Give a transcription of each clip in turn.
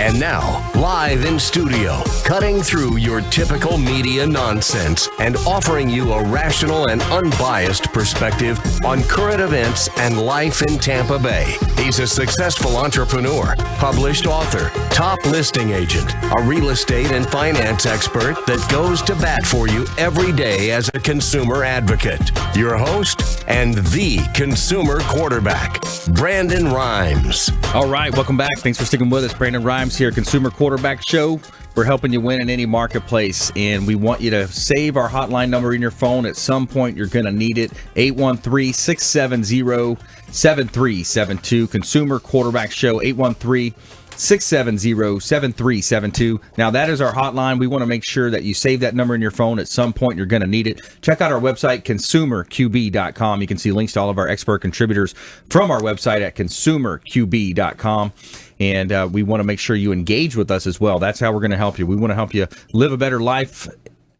And now, live in studio, cutting through your typical media nonsense and offering you a rational and unbiased perspective on current events and life in Tampa Bay. He's a successful entrepreneur, published author, top listing agent, a real estate and finance expert that goes to bat for you every day as a consumer advocate. Your host and the consumer quarterback, Brandon Rhymes. All right, welcome back. Thanks for sticking with us. Brandon Rhymes here, Consumer Quarterback Show. We're helping you win in any marketplace, and we want you to save our hotline number in your phone. At some point, you're going to need it. 813-670-7372. Consumer Quarterback Show, 813-670-7372. Now, that is our hotline. We want to make sure that you save that number in your phone. At some point, you're going to need it. Check out our website, consumerqb.com. You can see links to all of our expert contributors from our website at consumerqb.com. And we want to make sure you engage with us as well. That's how we're going to help you. We want to help you live a better life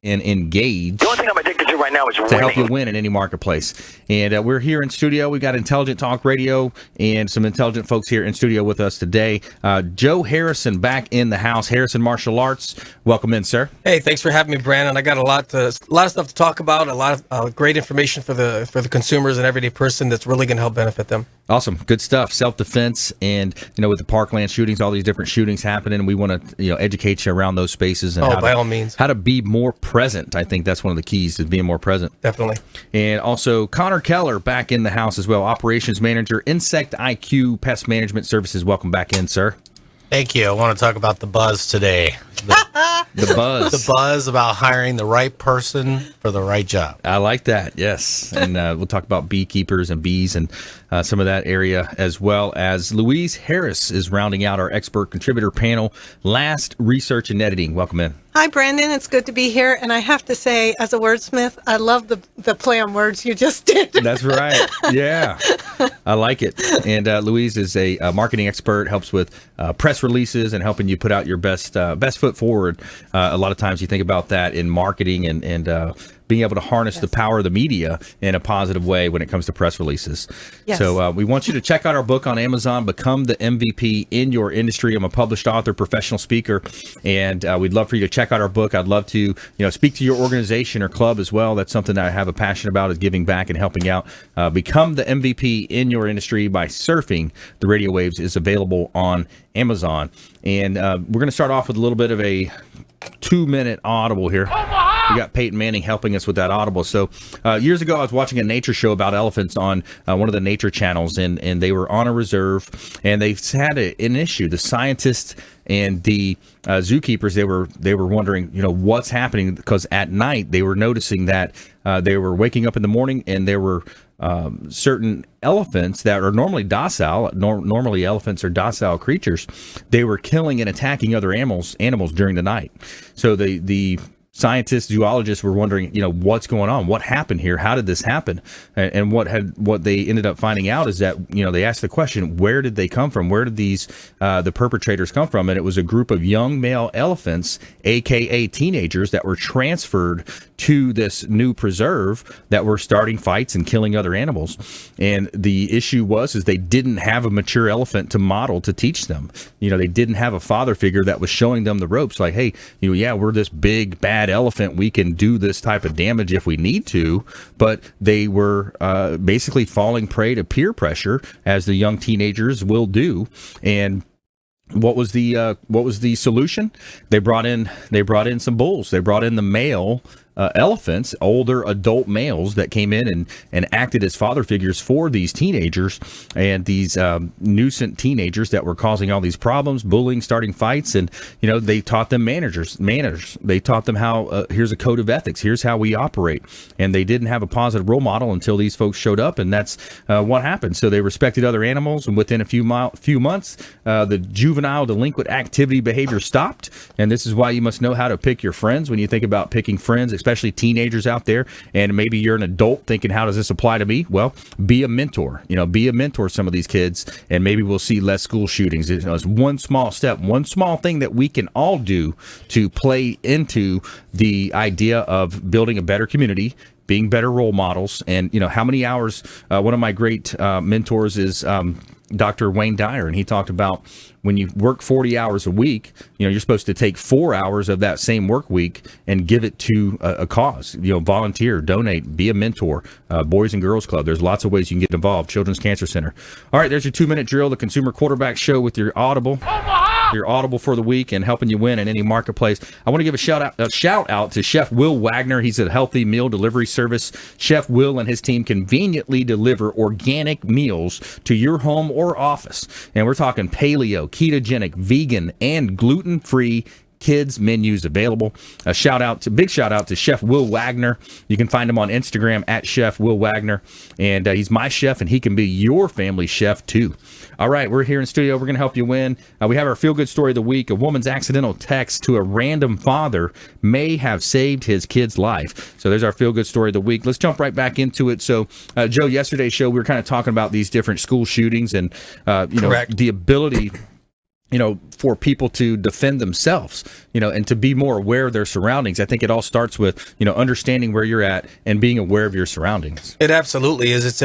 and engage. The only thing I'm addicted to right now is winning. To help you win in any marketplace. And we're here in studio. We got Intelligent Talk Radio and some intelligent folks here in studio with us today. Joe Harrison back in the house. Harrison Martial Arts. Welcome in, sir. Hey, thanks for having me, Brandon. I got a lot of stuff to talk about. A lot of great information for the consumers and everyday person that's really going to help benefit them. Awesome. Good stuff. Self-defense and, with the Parkland shootings, all these different shootings happening, we want to, educate you around those spaces and all means. How to be more present. I think that's one of the keys to being more present. Definitely. And also Connor Keller back in the house as well. Operations Manager, Insect IQ Pest Management Services. Welcome back in, sir. Thank you. I want to talk about the buzz today. The buzz. The buzz about hiring the right person for the right job. I like that, yes. And we'll talk about beekeepers and bees and some of that area, as well as Louise Harris is rounding out our expert contributor panel, Last Research and Editing. Welcome in. Hi, Brandon. It's good to be here. And I have to say, as a wordsmith, I love the play on words you just did. That's right. Yeah. I like it. And Louise is a marketing expert, helps with press releases and helping you put out your best foot forward. A lot of times you think about that in marketing and being able to harness the power of the media in a positive way when it comes to press releases. Yes. So we want you to check out our book on Amazon, Become the MVP in Your Industry. I'm a published author, professional speaker, and we'd love for you to check out our book. I'd love to speak to your organization or club as well. That's something that I have a passion about, is giving back and helping out. Become the MVP in Your Industry by Surfing the Radio Waves is available on Amazon. And we're going to start off with a little bit of a 2-minute audible here. We got Peyton Manning helping us with that audible. So years ago, I was watching a nature show about elephants on one of the nature channels, and they were on a reserve, and they had an issue. The scientists and the zookeepers, they were wondering, what's happening, because at night they were noticing that they were waking up in the morning and there were certain elephants that are normally docile. Normally elephants are docile creatures. They were killing and attacking other animals during the night. So the scientists, zoologists were wondering, what's going on? What happened here? How did this happen? And what they ended up finding out is that, they asked the question, where did they come from? Where did these, the perpetrators come from? And it was a group of young male elephants, AKA teenagers, that were transferred to this new preserve that were starting fights and killing other animals. And the issue is they didn't have a mature elephant to model, to teach them. They didn't have a father figure that was showing them the ropes, like, hey, we're this big, bad elephant, we can do this type of damage if we need to. But they were basically falling prey to peer pressure, as the young teenagers will do. And what was the solution? They brought in some bulls. They brought in the male elephants, older adult males that came in and acted as father figures for these teenagers and these nuisance teenagers that were causing all these problems, bullying, starting fights. And, they taught them manners. They taught them how, here's a code of ethics. Here's how we operate. And they didn't have a positive role model until these folks showed up. And that's what happened. So they respected other animals. And within a few months, the juvenile delinquent activity behavior stopped. And this is why you must know how to pick your friends when you think about picking friends, especially teenagers out there. And maybe you're an adult thinking, how does this apply to me? Well, be a mentor. Be a mentor to some of these kids, and maybe we'll see less school shootings. It's one small step, one small thing that we can all do to play into the idea of building a better community, being better role models. And how many hours, one of my great mentors is Dr. Wayne Dyer, and he talked about when you work 40 hours a week, you're supposed to take 4 hours of that same work week and give it to a cause. Volunteer, donate, be a mentor. Boys and Girls Club. There's lots of ways you can get involved. Children's Cancer Center. All right, there's your 2-minute drill, the Consumer Quarterback Show with your Audible. Your Audible for the week and helping you win in any marketplace. I want to give a shout out to Chef Will Wagner. He's a healthy meal delivery service. Chef Will and his team conveniently deliver organic meals to your home or office. And we're talking paleo, ketogenic, vegan, and gluten-free kids menus available. Big shout out to Chef Will Wagner. You can find him on Instagram at Chef Will Wagner, and he's my chef, and he can be your family chef too. All right, we're here in studio. We're going to help you win. We have our feel good story of the week. A woman's accidental text to a random father may have saved his kid's life. So there's our feel good story of the week. Let's jump right back into it. So Joe, yesterday's show we were kind of talking about these different school shootings and the ability for people to defend themselves, and to be more aware of their surroundings. I think it all starts with, understanding where you're at and being aware of your surroundings. It absolutely is. It's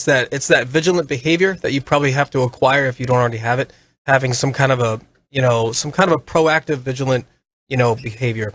that vigilant behavior that you probably have to acquire if you don't already have it. Having some kind of a proactive, vigilant, behavior.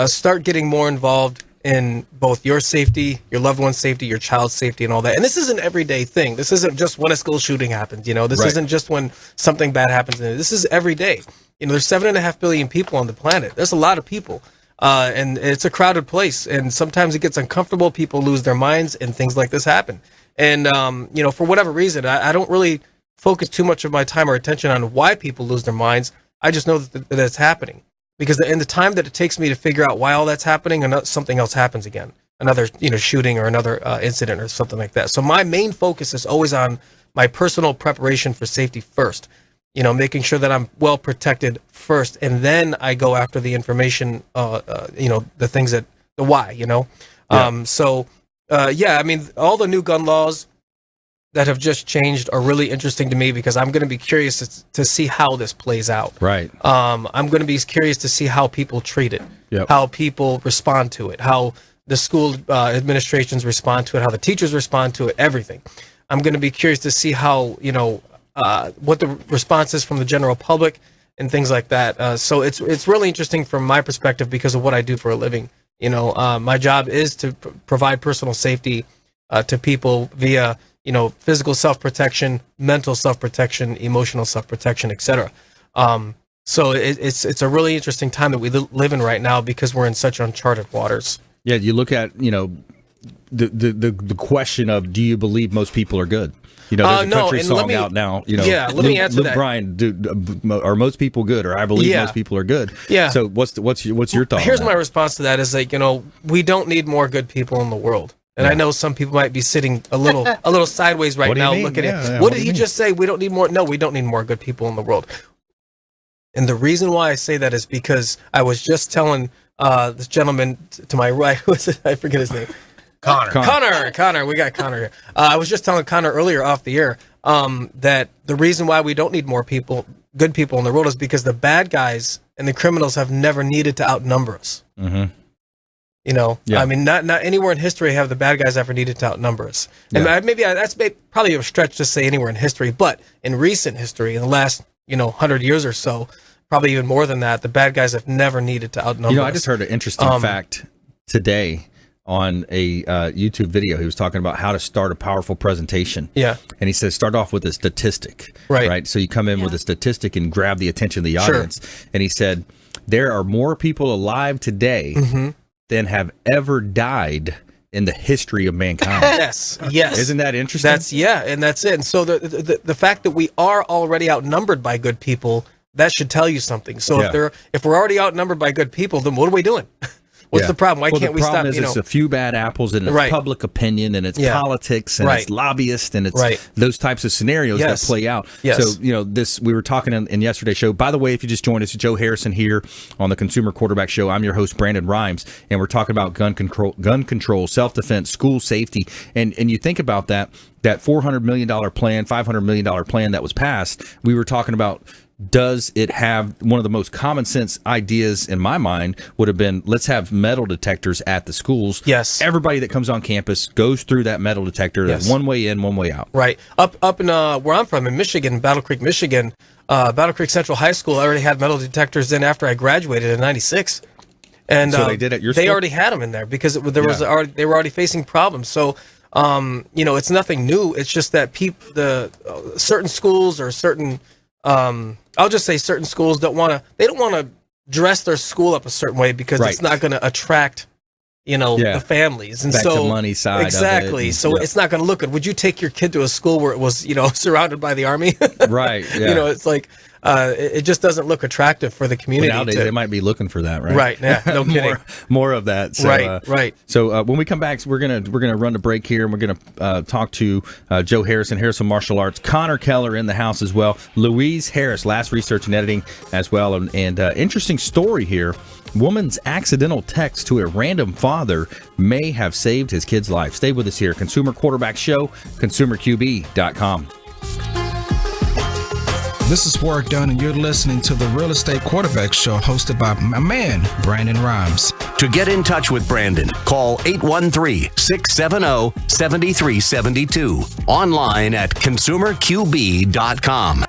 Start getting more involved in both your safety, your loved one's safety, your child's safety, and all that. And this is an everyday thing. This isn't just when a school shooting happens. This Right. isn't just when something bad happens. This is every day. There's 7.5 billion people on the planet. There's a lot of people, and it's a crowded place. And sometimes it gets uncomfortable. People lose their minds, and things like this happen. And for whatever reason, I don't really focus too much of my time or attention on why people lose their minds. I just know that it's happening. Because in the time that it takes me to figure out why all that's happening, something else happens again. Another shooting or another incident or something like that. So my main focus is always on my personal preparation for safety first. Making sure that I'm well protected first, and then I go after the information. The things the why. Yeah. All the new gun laws that have just changed are really interesting to me because I'm going to be curious to see how this plays out. Right. I'm going to be curious to see how people treat it, Yep. how people respond to it, how the school administrations respond to it, how the teachers respond to it, everything. I'm going to be curious to see how, what the response is from the general public and things like that. So it's really interesting from my perspective because of what I do for a living. My job is to provide personal safety to people via physical self-protection, mental self-protection, emotional self-protection, etc. So it's a really interesting time that we live in right now because we're in such uncharted waters. Yeah, you look at, the question of, do you believe most people are good? There's a country song out now. Let me answer that. Brian, are most people good? Or I believe most people are good. Yeah. So what's your thought? Here's on that? my response to that is we don't need more good people in the world. And I know some people might be sitting a little sideways right now looking at what did he just say? We don't need more. No, we don't need more good people in the world. And the reason why I say that is because I was just telling this gentleman to my right, I forget his name. Connor. We got Connor here. I was just telling Connor earlier off the air that the reason why we don't need more good people in the world is because the bad guys and the criminals have never needed to outnumber us. Mm-hmm. I mean, not anywhere in history have the bad guys ever needed to outnumber us. And that's probably a stretch to say anywhere in history, but in recent history, in the last 100 years or so, probably even more than that, the bad guys have never needed to outnumber us. I just heard an interesting fact today on a YouTube video. He was talking about how to start a powerful presentation. Yeah. And he says, start off with a statistic. Right. So you come in with a statistic and grab the attention of the audience. Sure. And he said, there are more people alive today than have ever died in the history of mankind. Yes. Isn't that interesting? And that's it. And so the fact that we are already outnumbered by good people, that should tell you something. So if we're already outnumbered by good people, then what are we doing? What's the problem? Why can't we stop? It's a few bad apples, and it's public opinion, and it's politics, and it's lobbyists, and it's those types of scenarios that play out. Yes. So we were talking in yesterday's show. By the way, if you just joined us, Joe Harrison here on the Consumer Quarterback Show. I'm your host, Brandon Rhymes, and we're talking about gun control, self-defense, school safety, and you think about that. that $400 million plan, $500 million plan that was passed, we were talking about, does it have one of the most common sense ideas in my mind would have been, let's have metal detectors at the schools. Yes. Everybody that comes on campus goes through that metal detector. Yes. That's one way in, one way out. Right. Up in where I'm from in Michigan, Battle Creek, Michigan, Battle Creek Central High School already had metal detectors in after I graduated in '96. And So they did at your They school? already had them in there because there was Yeah. already, they were already facing problems. So it's nothing new. It's just that certain schools or certain I'll just say certain schools don't want to dress their school up a certain way because Right. it's not going to attract Yeah. the families. And Back so to money side of it. exactly. So Yeah. it's not going to look good. Would you take your kid to a school where it was surrounded by the army? Right. Yeah. It's like it just doesn't look attractive for the But community. nowadays they might be looking for that, right? Right. Yeah. No kidding. more of that. So, Right. So when we come back, we're gonna run the break here, and we're gonna talk to Joe Harrison Martial Arts, Connor Keller in the house as well, Louise Harris, Last Research and Editing as well, and interesting story here. Woman's accidental text to a random father may have saved his kid's life. Stay with us here. Consumer Quarterback Show, ConsumerQB.com. This is Warwick Dunn, and you're listening to the Real Estate Quarterback Show hosted by my man, Brandon Rhymes. To get in touch with Brandon, call 813-670-7372. Online at ConsumerQB.com.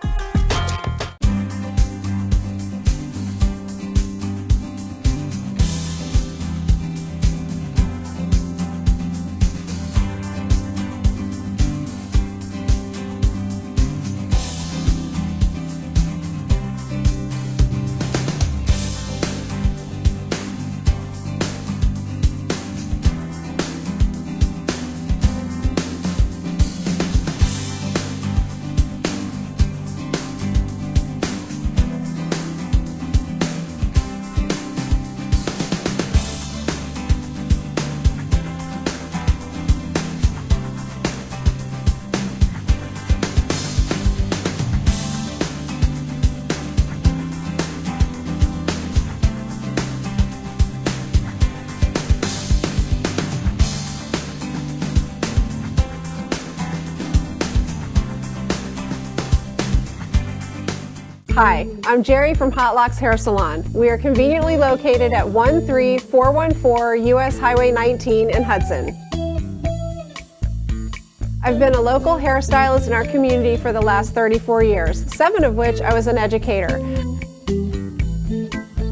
Hi, I'm Jerry from Hot Locks Hair Salon. We are conveniently located at 13414 US Highway 19 in Hudson. I've been a local hairstylist in our community for the last 34 years, 7 of which I was an educator.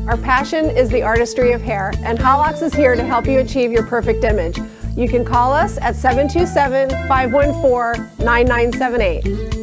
Our passion is the artistry of hair, and Hot Locks is here to help you achieve your perfect image. You can call us at 727-514-9978.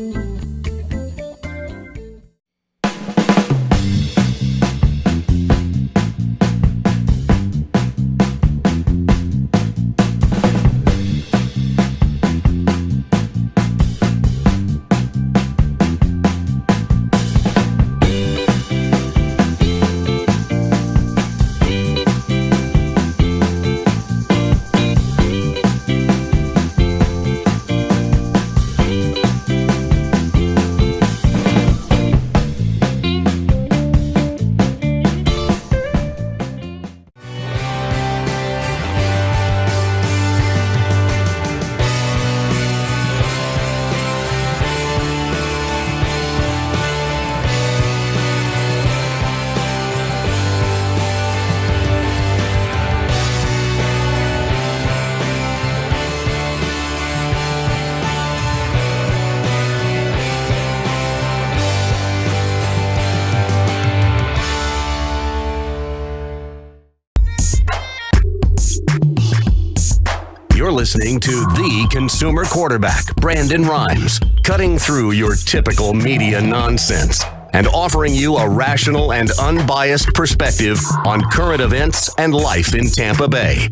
You're listening to the Consumer Quarterback, Brandon Rhymes, cutting through your typical media nonsense and offering you a rational and unbiased perspective on current events and life in Tampa Bay.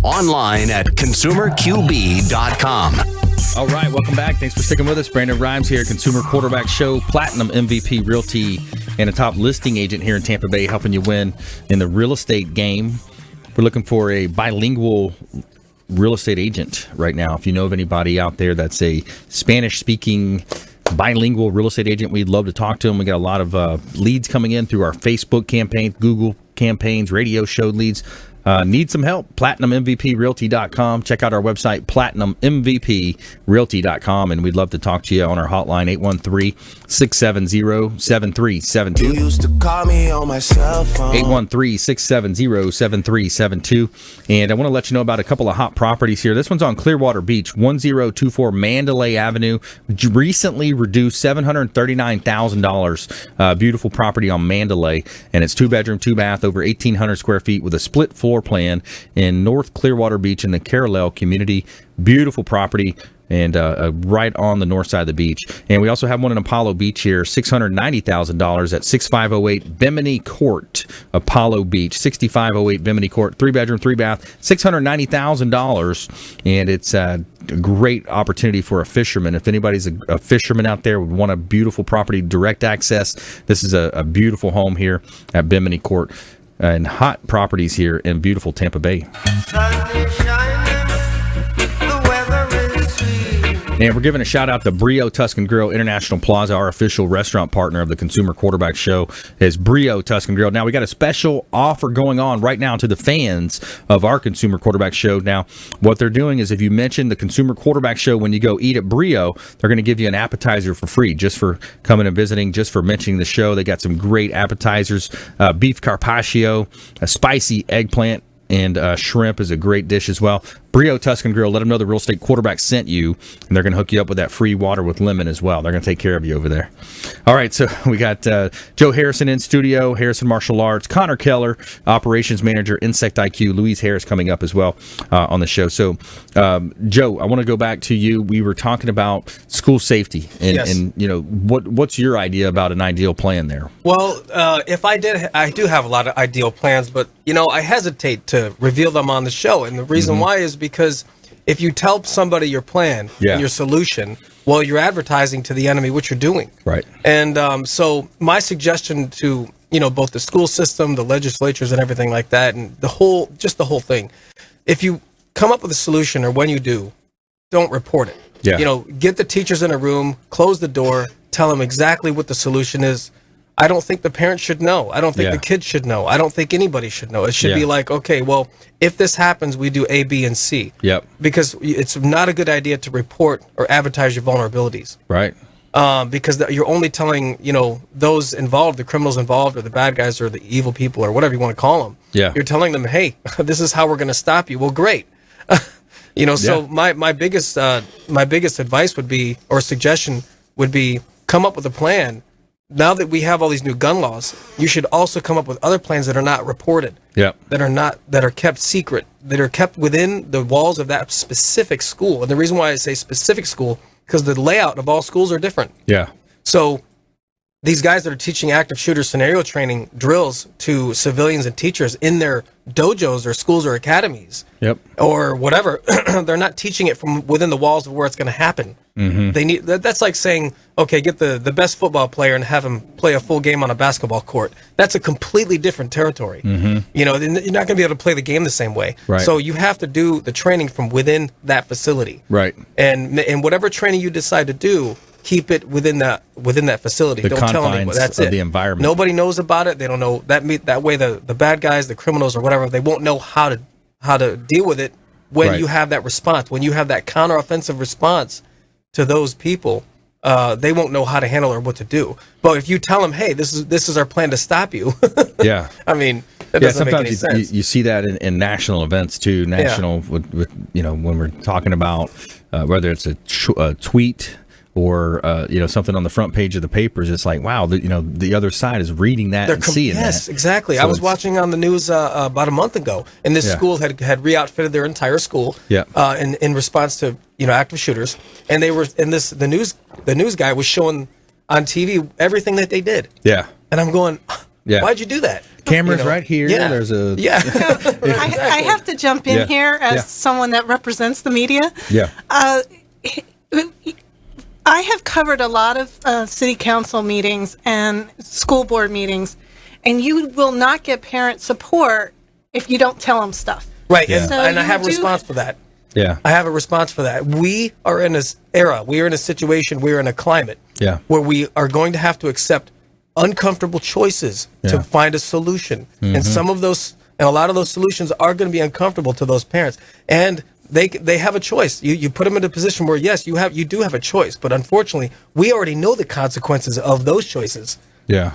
Online at ConsumerQB.com. All right, welcome back. Thanks for sticking with us. Brandon Rhymes here, Consumer Quarterback Show, Platinum MVP Realty, and a top listing agent here in Tampa Bay, helping you win in the real estate game. We're looking for a bilingual real estate agent right now. If you know of anybody out there that's a Spanish-speaking bilingual real estate agent, we'd love to talk to them. We got a lot of leads coming in through our Facebook campaign, Google campaigns, radio show leads. need some help, PlatinumMVPRealty.com. Check out our website, PlatinumMVPRealty.com, and we'd love to talk to you on our hotline, 813-670-7372. You used to call me on my cell phone. 813-670-7372. And I want to let you know about a couple of hot properties here. This one's on Clearwater Beach, 1024 Mandalay Avenue. Recently reduced $739,000. Beautiful property on Mandalay, and it's 2-bedroom, 2-bath, over 1,800 square feet with a split floor plan in North Clearwater Beach in the Carrollel community. Beautiful property, and right on the north side of the beach. And we also have one in Apollo Beach here, $690,000 at 6508 Bimini Court, Apollo Beach, 6508 Bimini Court, 3-bedroom, 3-bath, $690,000. And it's a great opportunity for a fisherman. If anybody's a fisherman out there would want a beautiful property, direct access, this is a beautiful home here at Bimini Court, and hot properties here in beautiful Tampa Bay. And we're giving a shout out to Brio Tuscan Grill International Plaza, our official restaurant partner of the Consumer Quarterback Show, is Brio Tuscan Grill. Now, we got a special offer going on right now to the fans of our Consumer Quarterback Show. Now, what they're doing is if you mention the Consumer Quarterback Show when you go eat at Brio, they're going to give you an appetizer for free just for coming and visiting, just for mentioning the show. They got some great appetizers, beef carpaccio, a spicy eggplant, and shrimp is a great dish as well. Brio Tuscan Grill, let them know the Real Estate Quarterback sent you, and they're going to hook you up with that free water with lemon as well. They're going to take care of you over there. All right, so we got Joe Harrison in studio, Harrison Martial Arts, Connor Keller, Operations Manager, Insect IQ, Louise Harris coming up as well on the show. So, Joe, I want to go back to you. We were talking about school safety, and, Yes. and you know, what's your idea about an ideal plan there? Well, if I do have a lot of ideal plans, but I hesitate to reveal them on the show, and the reason why is because if you tell somebody your plan and your solution, well, you're advertising to the enemy what you're doing. Right. And so my suggestion to both the school system, the legislatures, and everything like that, and the whole thing, if you come up with a solution, or when you do, don't report it. Yeah. Get the teachers in a room, close the door, tell them exactly what the solution is. I don't think the parents should know. I don't think the kids should know. I don't think anybody should know. It should be like, okay, well, if this happens, we do A, B, and C. Yep. Because it's not a good idea to report or advertise your vulnerabilities. Right. Because you're only telling, those involved, the criminals involved, or the bad guys, or the evil people, or whatever you want to call them. Yeah. You're telling them, hey, this is how we're going to stop you. Well, great. So my biggest advice would be, or suggestion would be, come up with a plan. Now that we have all these new gun laws, you should also come up with other plans that are not reported. Yep. That are kept secret, that are kept within the walls of that specific school. And the reason why I say specific school, because the layout of all schools are different. Yeah. So these guys that are teaching active shooter scenario training drills to civilians and teachers in their dojos or schools or academies, Yep. or whatever, they're not teaching it from within the walls of where it's going to happen. Mm-hmm. They need that's like saying, okay, get the best football player and have him play a full game on a basketball court. That's a completely different territory. Mm-hmm. You're not going to be able to play the game the same way. Right. So you have to do the training from within that facility. Right. And whatever training you decide to do, keep it within that facility. The Don't tell anyone. confines That's of it. the environment. Nobody knows about it. They don't know that way. The bad guys, the criminals, or whatever, they won't know how to deal with it when Right. you have that response. When you have that counteroffensive response to those people, they won't know how to handle or what to do. But if you tell them, hey, this is our plan to stop you. Yeah. I mean, that doesn't make any sometimes sense. you see that in national events too. National, with when we're talking about whether it's a tweet or something on the front page of the papers, it's like, wow, the other side is reading that and seeing that. Yes, exactly. So I was it's- watching on the news about a month ago, and this school had re-outfitted their entire school. Yeah. In response to active shooters, and they were the news guy was showing on TV everything that they did. Yeah. And I'm going, Yeah. why'd you do that? Cameras right here. Yeah. There's a I have to jump in Yeah. here as Yeah. someone that represents the media. yeah. I have covered a lot of city council meetings and school board meetings, and you will not get parent support if you don't tell them stuff. Right. Yeah. And, So and I you have a do- response for that. Yeah. I have a response for that. We are in this era. We are in a situation. We are in a climate Yeah. where we are going to have to accept uncomfortable choices Yeah. to find a solution. And some of those And a lot of those solutions are going to be uncomfortable to those parents. And they have a choice. You put them in a position where, yes, you do have a choice. But unfortunately, we already know the consequences of those choices. Yeah.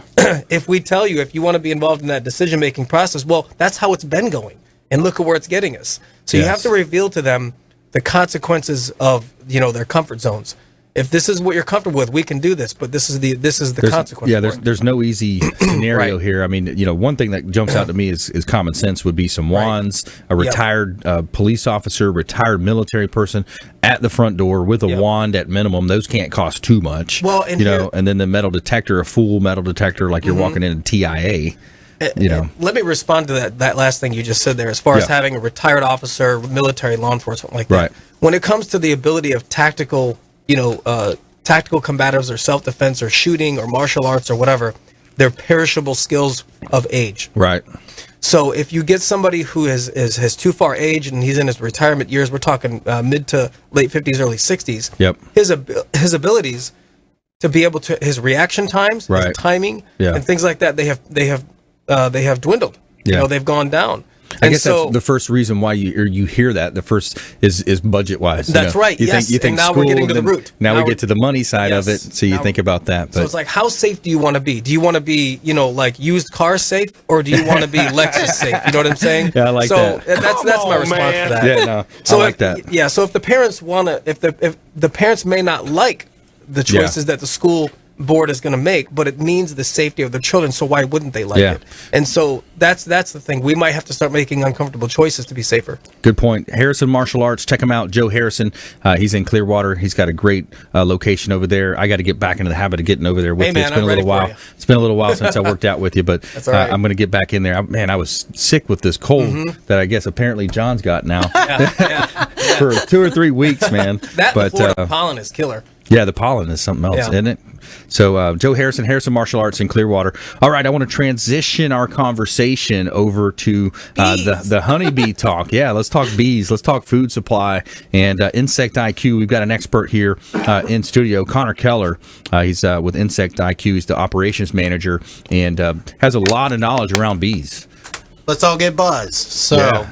If we tell you, if you want to be involved in that decision-making process, well, that's how it's been going. And look at where it's getting us. So you have to reveal to them the consequences of, their comfort zones. If this is what you're comfortable with, we can do this, but this is the consequence. Yeah, there's no easy scenario Right. here. I mean, one thing that jumps out to me is common sense would be some wands, a retired police officer, retired military person at the front door with a wand at minimum. Those can't cost too much. Well, and and then the metal detector, a full metal detector, like you're walking in a TIA. Let me respond to that last thing you just said there, as far as having a retired officer, military, law enforcement like that. Right. When it comes to the ability of tactical combatives or self-defense or shooting or martial arts or whatever, they're perishable skills of age. Right. So if you get somebody who has too far age and he's in his retirement years, we're talking mid to late 50s, early 60s. Yep. His abilities to be able to, his reaction times, his timing, and things like that, they have dwindled. Yeah. They've gone down. I guess that's the first reason why you hear that. The first is budget wise. That's right. You Yes. think And now we're getting to the root. Now we we're- get to the money side of it. Yes. So you Now- think about that. But So it's like, how safe do you want to be? Do you want to be, like used car safe, or do you want to be Lexus safe? You know what I'm saying? Yeah, I like that. So that's my response to that. yeah, no, So I like if, that. Yeah. So if the parents want to, if the parents may not like the choices that the school board is going to make, but it means the safety of their children, so why wouldn't they like it? And so that's the thing. We might have to start making uncomfortable choices to be safer. Good point. Harrison Martial Arts, check him out. Joe Harrison, he's in Clearwater. He's got a great location over there. I got to get back into the habit of getting over there with Hey, you. man, It's been I'm a little ready for while. you. It's been a little while since I worked out with you, but That's all right. I'm going to get back in there. I was sick with this cold that I guess apparently John's got now for 2 or 3 weeks, man. That the Florida pollen is killer. Yeah, the pollen is something else, Yeah. isn't it? So, Joe Harrison Martial Arts in Clearwater. All right, I want to transition our conversation over to the honeybee talk. Yeah, let's talk bees. Let's talk food supply and Insect IQ. We've got an expert here in studio, Connor Keller. He's with Insect IQ. He's the operations manager and has a lot of knowledge around bees. Let's all get buzzed. So,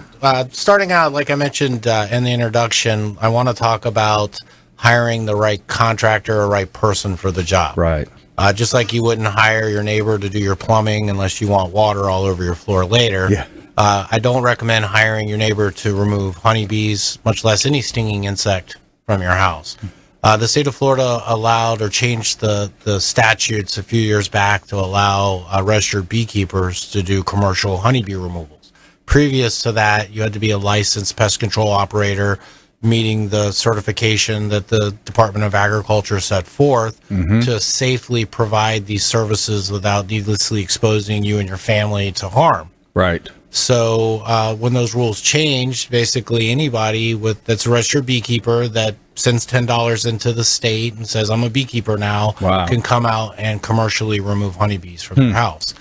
starting out, like I mentioned in the introduction, I want to talk about hiring the right contractor or right person for the job. Right. Just like you wouldn't hire your neighbor to do your plumbing unless you want water all over your floor later. Yeah. I don't recommend hiring your neighbor to remove honeybees, much less any stinging insect from your house. The state of Florida allowed or changed the statutes a few years back to allow registered beekeepers to do commercial honeybee removals. Previous to that, you had to be a licensed pest control operator, meeting the certification that the Department of Agriculture set forth to safely provide these services without needlessly exposing you and your family to harm. Right. So when those rules changed, basically anybody that's a registered beekeeper that sends $10 into the state and says, I'm a beekeeper now, can come out and commercially remove honeybees from their house.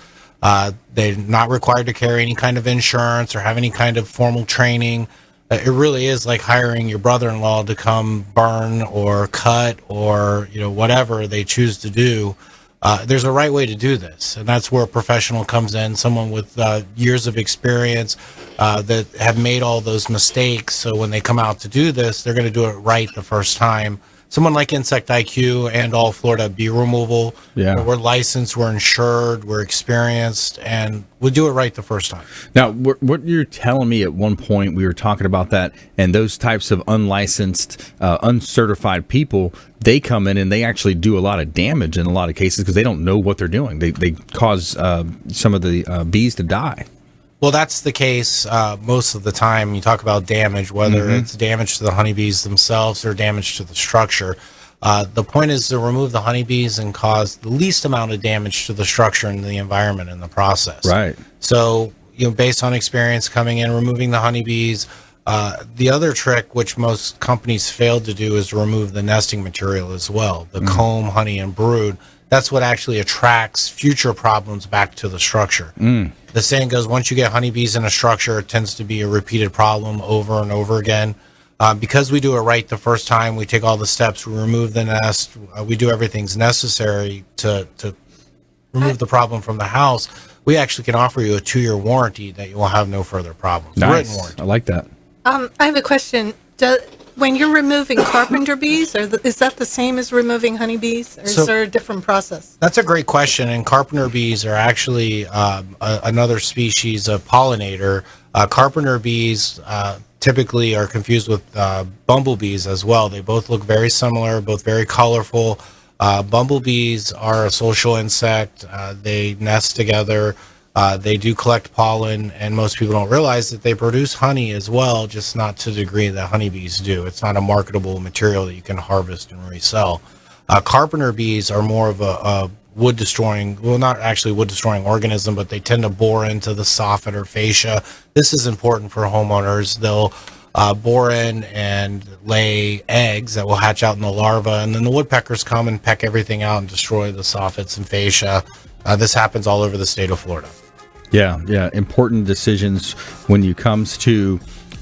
They're not required to carry any kind of insurance or have any kind of formal training. It really is like hiring your brother-in-law to come burn or cut or whatever they choose to do. There's a right way to do this, and that's where a professional comes in, someone with years of experience that have made all those mistakes. So when they come out to do this, they're going to do it right the first time. Someone like Insect IQ and All Florida Bee Removal, we're licensed, we're insured, we're experienced, and we'll do it right the first time. Now, what you're telling me at one point, we were talking about that, and those types of unlicensed, uncertified people, they come in and they actually do a lot of damage in a lot of cases because they don't know what they're doing. They cause some of the bees to die. Well, that's the case most of the time. You talk about damage, whether it's damage to the honeybees themselves or damage to the structure. The point is to remove the honeybees and cause the least amount of damage to the structure and the environment in the process. Right. So, based on experience coming in, removing the honeybees, the other trick, which most companies failed to do, is remove the nesting material as well, the comb, honey, and brood. That's what actually attracts future problems back to the structure. The saying goes, once you get honeybees in a structure, it tends to be a repeated problem over and over again. Because we do it right the first time, we take all the steps, we remove the nest, we do everything's necessary to remove the problem from the house. we actually can offer you a 2-year warranty that you will have no further problems. Nice. Written warranty. I like that. I have a question. When you're removing carpenter bees, is that the same as removing honeybees, or is there a different process? That's a great question. And carpenter bees are actually another species of pollinator. Carpenter bees typically are confused with bumblebees as well. They both look very similar, both very colorful. Bumblebees are a social insect. They nest together. They do collect pollen, and most people don't realize that they produce honey as well, just not to the degree that honeybees do. It's not a marketable material that you can harvest and resell. Carpenter bees are more of a wood-destroying, well, not actually wood-destroying organism, but they tend to bore into the soffit or fascia. This is important for homeowners. They'll bore in and lay eggs that will hatch out in the larva, and then the woodpeckers come and peck everything out and destroy the soffits and fascia. This happens all over the state of Florida. Yeah. Important decisions when it comes to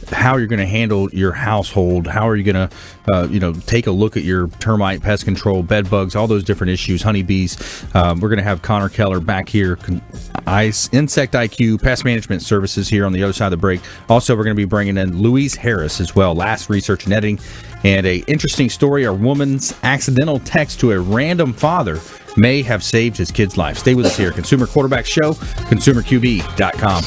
how you're going to handle your household. How are you going to, take a look at your termite, pest control, bed bugs, all those different issues, honeybees. We're going to have Connor Keller back here, Insect IQ, Pest Management Services here on the other side of the break. Also, we're going to be bringing in Louise Harris as well, Last Research and Editing. And a interesting story, a woman's accidental text to a random father may have saved his kid's life. Stay with us here. Consumer Quarterback Show, consumerqb.com.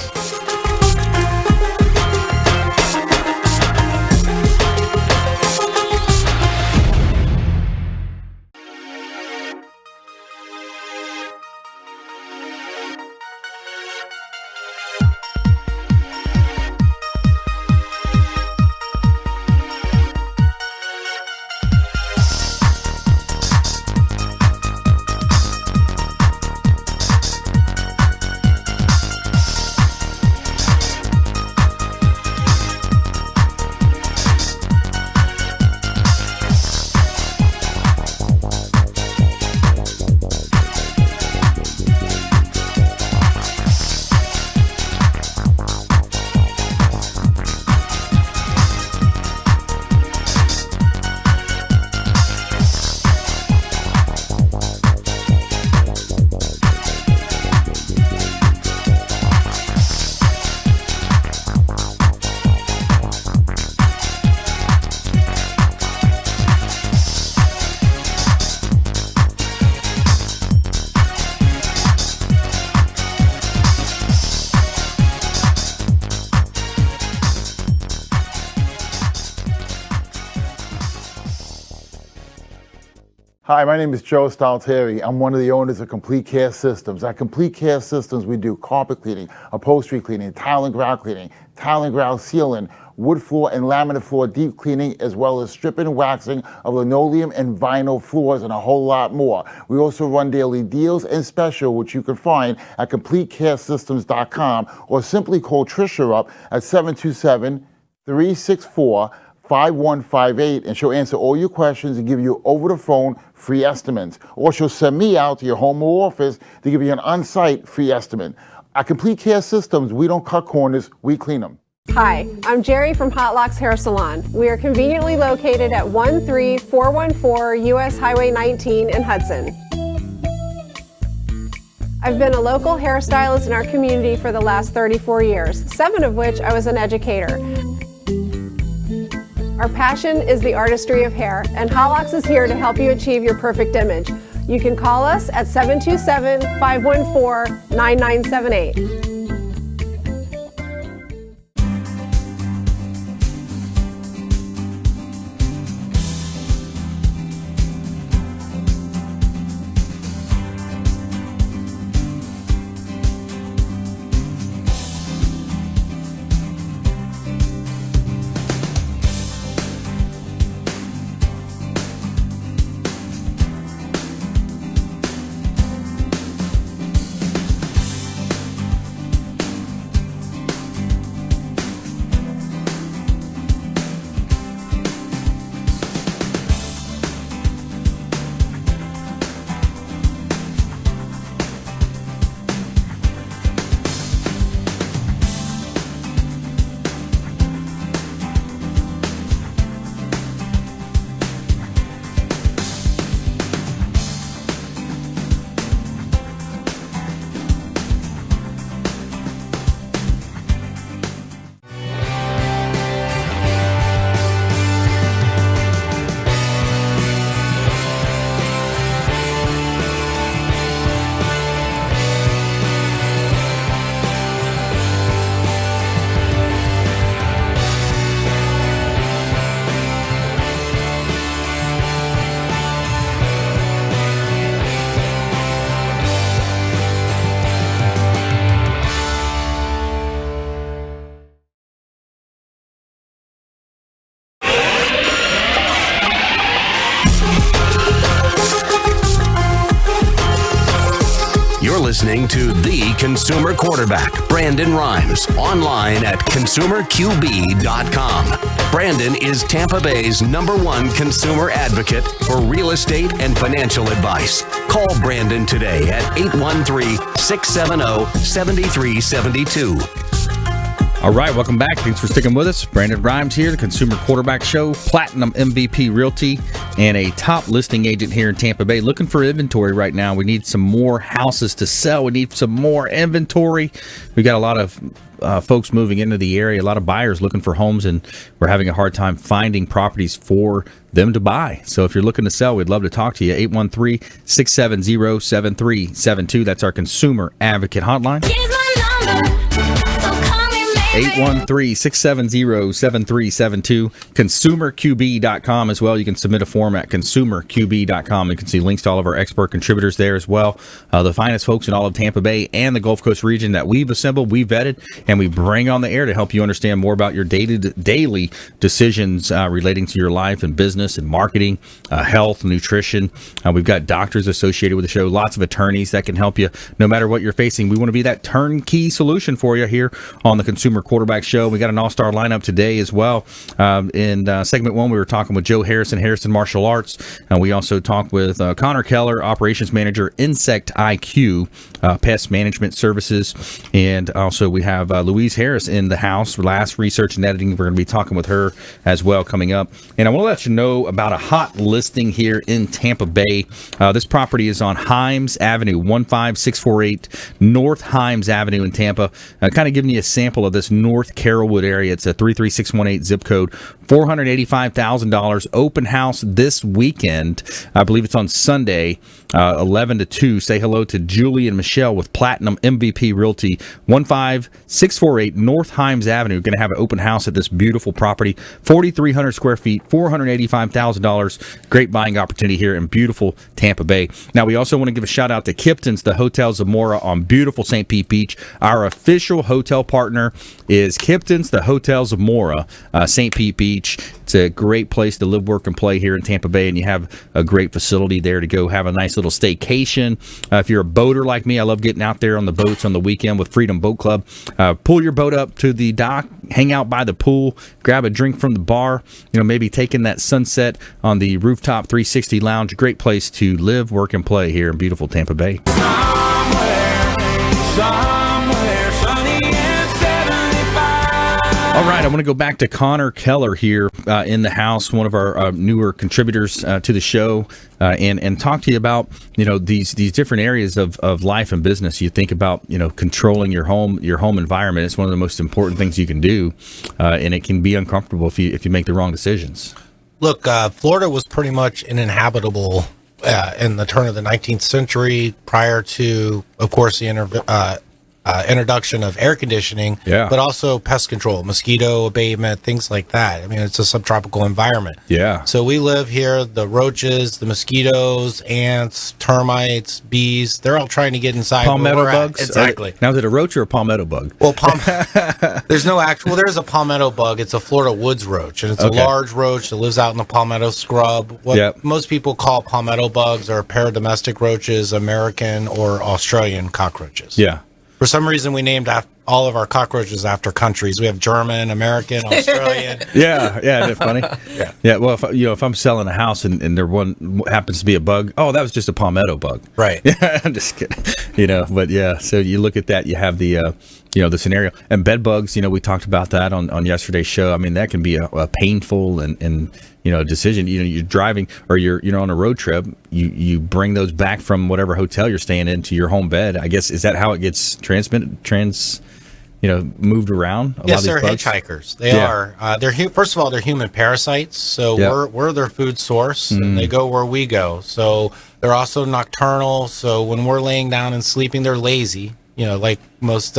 Hi, my name is Joe Stalteri. I'm one of the owners of Complete Care Systems. At Complete Care Systems, we do carpet cleaning, upholstery cleaning, tile and grout cleaning, tile and grout sealing, wood floor and laminate floor deep cleaning, as well as stripping and waxing of linoleum and vinyl floors, and a whole lot more. We also run daily deals and special, which you can find at CompleteCareSystems.com, or simply call Tricia up at 727-364-5158, and she'll answer all your questions and give you over the phone free estimates. Or she'll send me out to your home or office to give you an on-site free estimate. At Complete Care Systems, we don't cut corners, we clean them. Hi, I'm Jerry from Hot Locks Hair Salon. We are conveniently located at 13414 US Highway 19 in Hudson. I've been a local hairstylist in our community for the last 34 years, 7 of which I was an educator. Our passion is the artistry of hair, and Hot Locks is here to help you achieve your perfect image. You can call us at 727-514-9978. listening to The Consumer Quarterback, Brandon Rhymes, online at consumerqb.com. Brandon is Tampa Bay's #1 consumer advocate for real estate and financial advice. Call Brandon today at 813-670-7372. All right, welcome back. Thanks for sticking with us. Brandon Rhymes here, the Consumer Quarterback Show, Platinum MVP Realty, and a top listing agent here in Tampa Bay. Looking for inventory right now. We need some more houses to sell. We need some more inventory. We got a lot of folks moving into the area, a lot of buyers looking for homes, and we're having a hard time finding properties for them to buy. So if you're looking to sell, we'd love to talk to you. 813-670-7372. That's our Consumer Advocate Hotline. 813-670-7372. ConsumerQB.com as well. You can submit a form at ConsumerQB.com. You can see links to all of our expert contributors there as well. The finest folks in all of Tampa Bay and the Gulf Coast region that we've assembled, we've vetted, and we bring on the air to help you understand more about your daily decisions relating to your life and business and marketing, health, nutrition. We've got doctors associated with the show, lots of attorneys that can help you no matter what you're facing. We want to be that turnkey solution for you here on the Consumer Quarterback Show. We got an all-star lineup today as well. In segment 1, we were talking with Joe Harrison Martial Arts. We also talked with Connor Keller, Operations Manager, Insect IQ, Pest Management Services. And also we have Louise Harris in the house, Last Research and Editing. We're going to be talking with her as well coming up. And I want to let you know about a hot listing here in Tampa Bay. This property is on Himes Avenue, 15648 North Himes Avenue in Tampa. Kind of giving you a sample of this North Carrollwood area. It's a 33618 zip code. $485,000. Open house this weekend. I believe it's on Sunday, 11 to 2. Say hello to Julie and Michelle with Platinum MVP Realty, 15648 North Himes Avenue. Going to have an open house at this beautiful property. 4,300 square feet, $485,000. Great buying opportunity here in beautiful Tampa Bay. Now, we also want to give a shout out to Kipton's, the Hotel Zamora on beautiful St. Pete Beach. Our official hotel partner is Kipton's, the Hotel Zamora, St. Pete Beach. It's a great place to live, work, and play here in Tampa Bay, and you have a great facility there to go have a nice little staycation. If you're a boater like me, I love getting out there on the boats on the weekend with Freedom Boat Club. Pull your boat up to the dock, hang out by the pool, grab a drink from the bar, maybe taking that sunset on the rooftop 360 lounge. Great place to live, work, and play here in beautiful Tampa Bay. Somewhere sunny and 75. All right, I want to go back to Connor Keller here in the house, one of our newer contributors to the show, and talk to you about these different areas of life and business. You think about controlling your home environment. It's one of the most important things you can do, and it can be uncomfortable if you make the wrong decisions. Look, Florida was pretty much uninhabitable in the turn of the 19th century, prior to, of course, the introduction of air conditioning, but also pest control, mosquito abatement, things like that. I mean, it's a subtropical environment. Yeah. So we live here, the roaches, the mosquitoes, ants, termites, bees, they're all trying to get inside. Palmetto bugs? Exactly. Now, is it a roach or a palmetto bug? Well, there's there's a palmetto bug. It's a Florida woods roach, and it's a large roach that lives out in the palmetto scrub. What most people call palmetto bugs are paradomestic roaches, American or Australian cockroaches. Yeah. For some reason, we named all of our cockroaches after countries. We have German, American, Australian. Yeah, isn't it funny? Yeah. Well, if I'm selling a house and there one happens to be a bug, that was just a palmetto bug, right? Yeah, I'm just kidding. But yeah. So you look at that, you have the the scenario and bed bugs. We talked about that on yesterday's show. I mean, that can be a painful and decision. You're driving or you're on a road trip. You bring those back from whatever hotel you're staying in to your home bed. I guess, is that how it gets moved around? Yes, they're hitchhikers. They are. First of all, they're human parasites. So we're their food source, and they go where we go. So they're also nocturnal. So when we're laying down and sleeping, they're lazy. Like most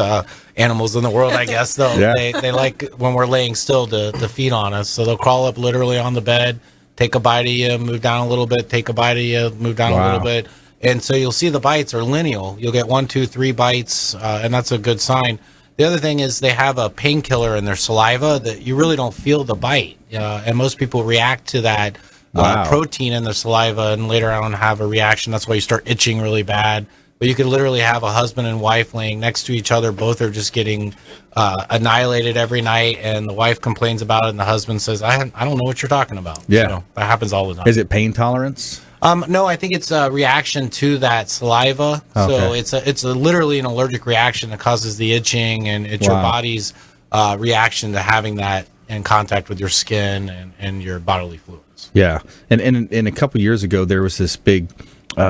animals in the world, I guess. They like when we're laying still to feed on us. So they'll crawl up literally on the bed, take a bite of you, move down a little bit, take a bite of you, move down a little bit. And so you'll see the bites are lineal. You'll get 1, 2, 3 bites, and that's a good sign. The other thing is they have a painkiller in their saliva that you really don't feel the bite. And most people react to that protein in their saliva and later on have a reaction. That's why you start itching really bad. but you could literally have a husband and wife laying next to each other. Both are just getting annihilated every night, and the wife complains about it, and the husband says, I don't know what you're talking about. Yeah. So that happens all the time. Is it pain tolerance? No, I think it's a reaction to that saliva. Okay. So it's literally an allergic reaction that causes the itching, and it's your body's reaction to having that in contact with your skin and your bodily fluids. Yeah. And a couple years ago, there was this big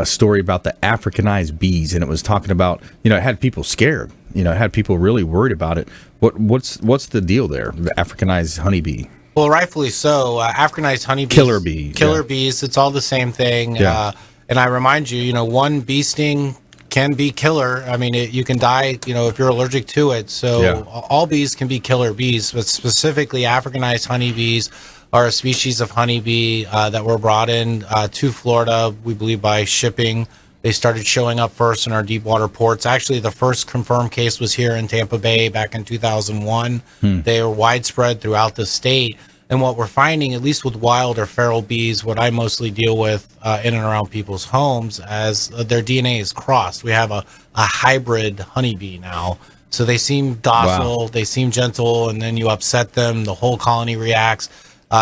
story about the Africanized bees, and it was talking about, it had people scared. It had people really worried about it. What's the deal there? The Africanized honeybee. Well, rightfully so. Africanized honeybees. Killer bees. It's all the same thing. Yeah. And I remind you, one bee sting can be killer. I mean, you can die, if you're allergic to it. So all bees can be killer bees, but specifically Africanized honeybees are a species of honeybee that were brought in to Florida, we believe, by shipping. They started showing up first in our deep water ports. Actually, the first confirmed case was here in Tampa Bay back in 2001. They were widespread throughout the state. And what we're finding, at least with wild or feral bees, what I mostly deal with in and around people's homes, as their DNA is crossed. We have a hybrid honeybee now. So they seem docile, they seem gentle, and then you upset them, the whole colony reacts.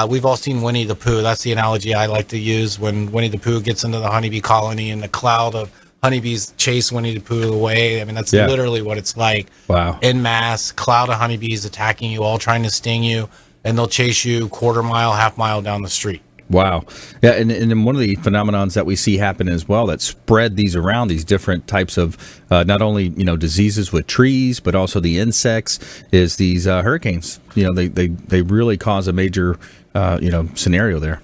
We've all seen Winnie the Pooh. That's the analogy I like to use when Winnie the Pooh gets into the honeybee colony and the cloud of honeybees chase Winnie the Pooh away. I mean, that's literally what it's like. Wow. En masse, cloud of honeybees attacking you, all trying to sting you, and they'll chase you quarter mile, half mile down the street. Wow. Yeah, and then one of the phenomenons that we see happen as well that spread these around, these different types of not only, diseases with trees, but also the insects, is these hurricanes. They really cause a major scenario there.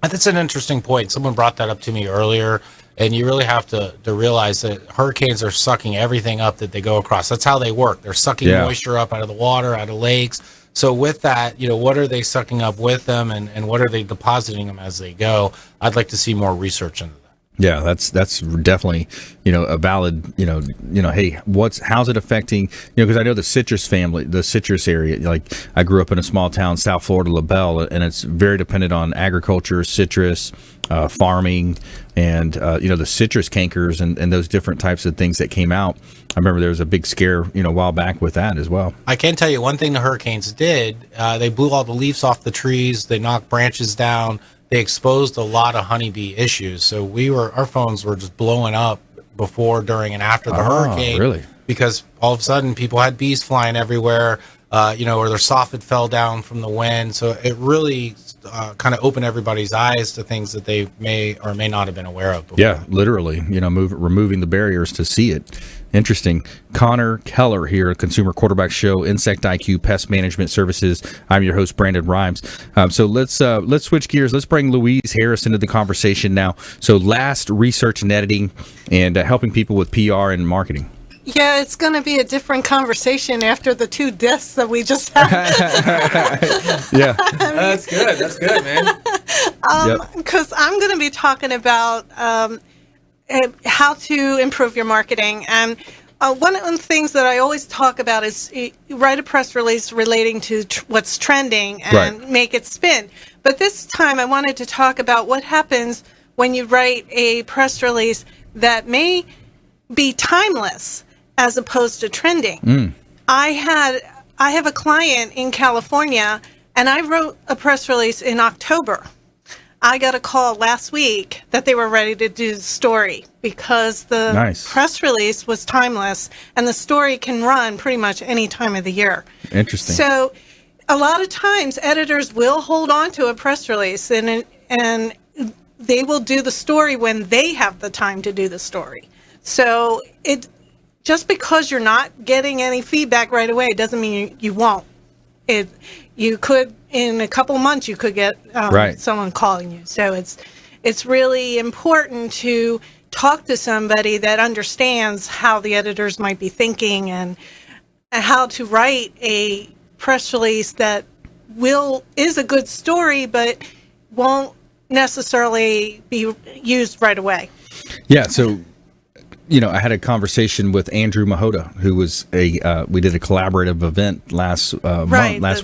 That's an interesting point. Someone brought that up to me earlier, and you really have to realize that hurricanes are sucking everything up that they go across. That's how they work. They're sucking moisture up out of the water, out of lakes. So with that, what are they sucking up with them, and what are they depositing them as they go? I'd like to see more research into that. Yeah, that's definitely, a valid, hey, how's it affecting, because I know the citrus family, the citrus area, like I grew up in a small town, South Florida, LaBelle, and it's very dependent on agriculture, citrus, farming, and, the citrus cankers and those different types of things that came out. I remember there was a big scare, a while back with that as well. I can tell you one thing the hurricanes did, they blew all the leaves off the trees, they knocked branches down. They exposed a lot of honeybee issues. So our phones were just blowing up before, during, and after the hurricane. Really? Because all of a sudden people had bees flying everywhere, or their soffit fell down from the wind. So it really kind of opened everybody's eyes to things that they may or may not have been aware of before. Yeah, literally, removing the barriers to see it. Interesting. Connor Keller here, Consumer Quarterback Show, Insect IQ Pest Management Services. I'm your host, Brandon Rhymes. So let's switch gears. Let's bring Louise Harris into the conversation now. So last, research and editing, and helping people with PR and marketing. Yeah, it's going to be a different conversation after the two deaths that we just had. Yeah. That's good, man. Because I'm going to be talking about how to improve your marketing. And one of the things that I always talk about is write a press release relating to what's trending and make it spin. But this time I wanted to talk about what happens when you write a press release that may be timeless as opposed to trending. I have a client in California, and I wrote a press release in October. I got a call last week that they were ready to do the story because the press release was timeless, and the story can run pretty much any time of the year. Interesting. So a lot of times editors will hold on to a press release, and they will do the story when they have the time to do the story. So just because you're not getting any feedback right away doesn't mean you won't. You could, in a couple months, you could get someone calling you. So it's really important to talk to somebody that understands how the editors might be thinking and how to write a press release that is a good story but won't necessarily be used right away. Yeah, so I had a conversation with Andrew Mahota, who was we did a collaborative event last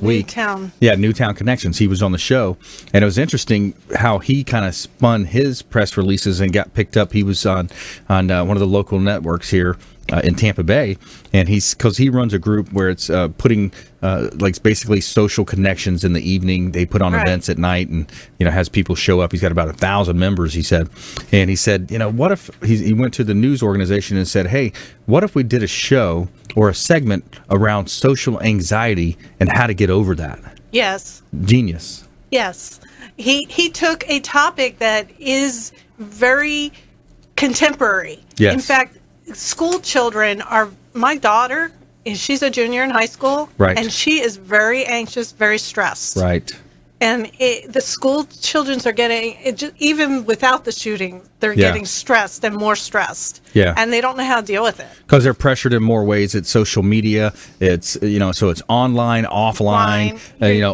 week. Newtown. Yeah, Newtown Connections. He was on the show, and it was interesting how he kind of spun his press releases and got picked up. He was on one of the local networks here in Tampa Bay, and because he runs a group where it's putting like basically social connections in the evening. They put on events at night, and has people show up. He's got about 1,000 members, he said, and he said, what if he went to the news organization and said, hey, what if we did a show or a segment around social anxiety and how to get over that? Yes. Genius. Yes. He took a topic that is very contemporary. Yes. In fact, school children my daughter, she's a junior in high school, right, and she is very anxious, very stressed. Right. And the school children are getting, even without the shooting, they're getting stressed and more stressed. Yeah. And they don't know how to deal with it. Because they're pressured in more ways. It's social media. It's, so it's online, offline,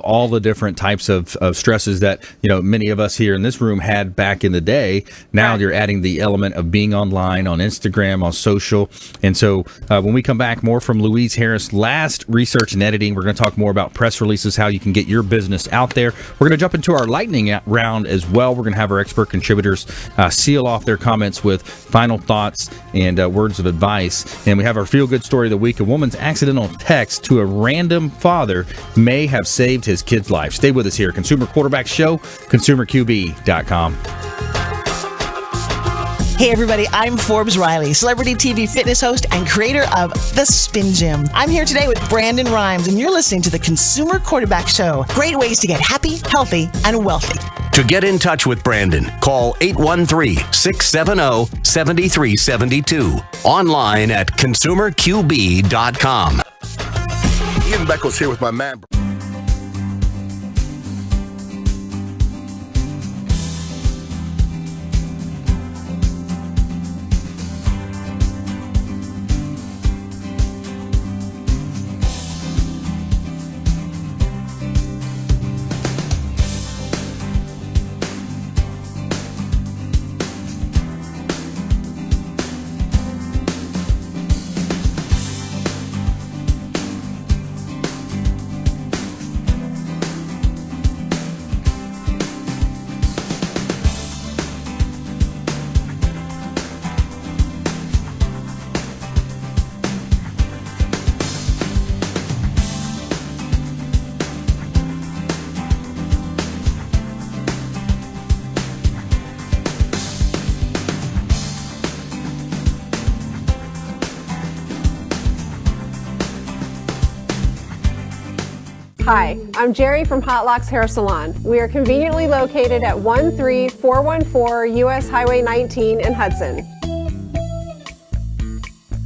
all the different types of stresses that, many of us here in this room had back in the day. Now you're adding the element of being online, on Instagram, on social. And so when we come back, more from Louise Harris, last research and editing. We're going to talk more about press releases, how you can get your business out there. We're going to jump into our lightning round as well. We're going to have our expert contributors seal off their comments with final thoughts and words of advice. And we have our feel-good story of the week. A woman's accidental text to a random father may have saved his kid's life. Stay with us here. Consumer Quarterback Show, ConsumerQB.com. Hey everybody, I'm Forbes Riley, celebrity TV fitness host and creator of The Spin Gym. I'm here today with Brandon Rhymes, and you're listening to the Consumer Quarterback Show. Great ways to get happy, healthy, and wealthy. To get in touch with Brandon, call 813-670-7372. Online at ConsumerQB.com. Ian Beckles here with my man. Hi, I'm Jerry from Hot Locks Hair Salon. We are conveniently located at 13414 US Highway 19 in Hudson.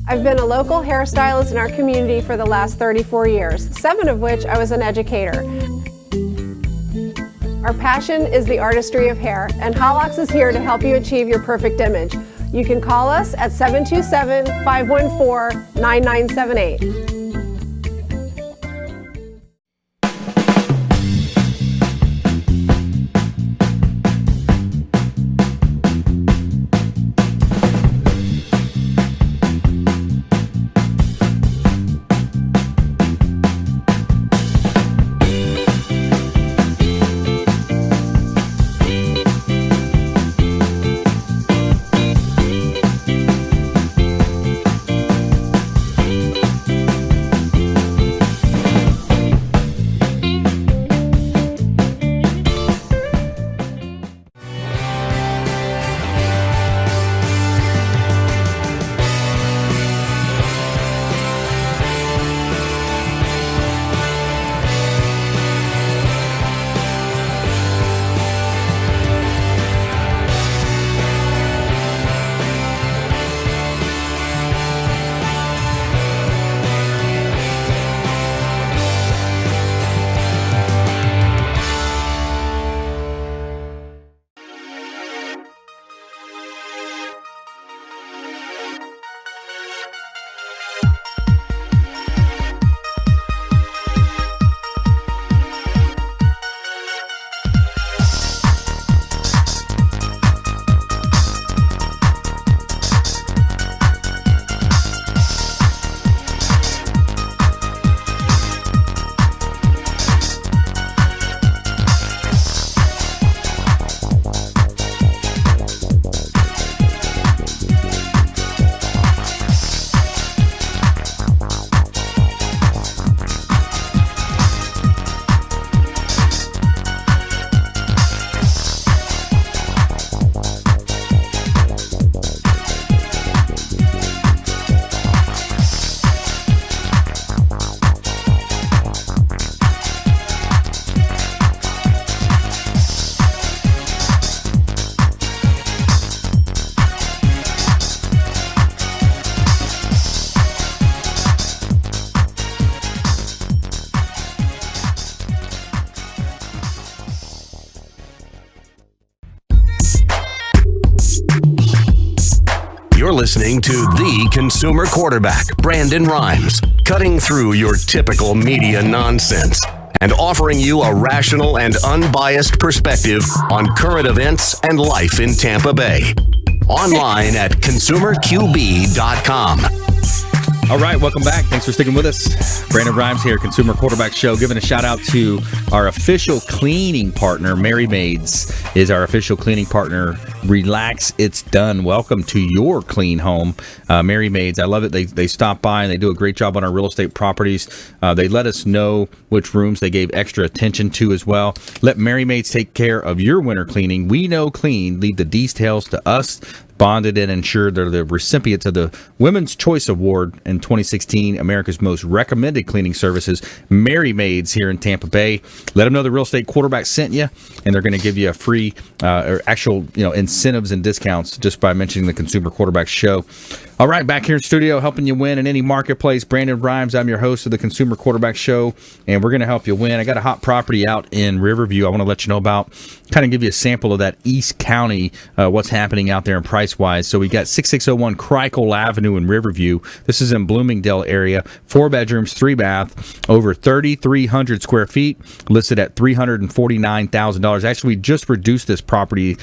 I've been a local hairstylist in our community for the last 34 years, 7 of which I was an educator. Our passion is the artistry of hair, and Hot Locks is here to help you achieve your perfect image. You can call us at 727-514-9978. You're listening to the consumer quarterback, Brandon Rhymes, cutting through your typical media nonsense and offering you a rational and unbiased perspective on current events and life in Tampa Bay. Online at consumerqb.com. All right, welcome back. Thanks for sticking with us. Brandon Rhymes here, Consumer Quarterback Show. Giving a shout out to our official cleaning partner, Mary Maids is our official cleaning partner. Relax, it's done. Welcome to your clean home, Mary Maids. I love it. They stop by and they do a great job on our real estate properties. They let us know which rooms they gave extra attention to as well. Let Mary Maids take care of your winter cleaning. We know clean. Leave the details to us. Bonded and insured. They're the recipients of the Women's Choice Award in 2016, America's Most Recommended Cleaning Services, Mary Maids here in Tampa Bay. Let them know the Real Estate Quarterback sent you, and they're going to give you a free or actual incentives and discounts just by mentioning the Consumer Quarterback Show. All right, back here in studio, helping you win in any marketplace. Brandon Rhymes, I'm your host of the Consumer Quarterback Show, and we're going to help you win. I got a hot property out in Riverview I want to let you know about, kind of give you a sample of that East County, what's happening out there in price-wise. So we got 6601 Crikel Avenue in Riverview. This is in Bloomingdale area. 4 bedrooms, 3 bath, over 3,300 square feet, listed at $349,000. Actually, we just reduced this property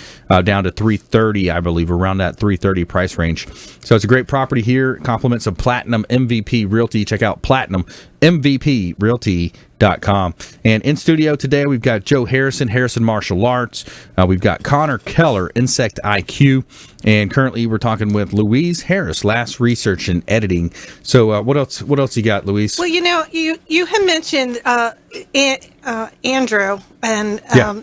down to $330,000, I believe, around that $330,000 price range. So it's a great property here. Compliments of Platinum MVP Realty. Check out PlatinumMVPRealty.com. And in studio today, we've got Joe Harrison Martial Arts. We've got Connor Keller, Insect IQ. And currently, we're talking with Louise Harris, Last Research and Editing. So what else you got, Louise? Well, you had mentioned Andrew and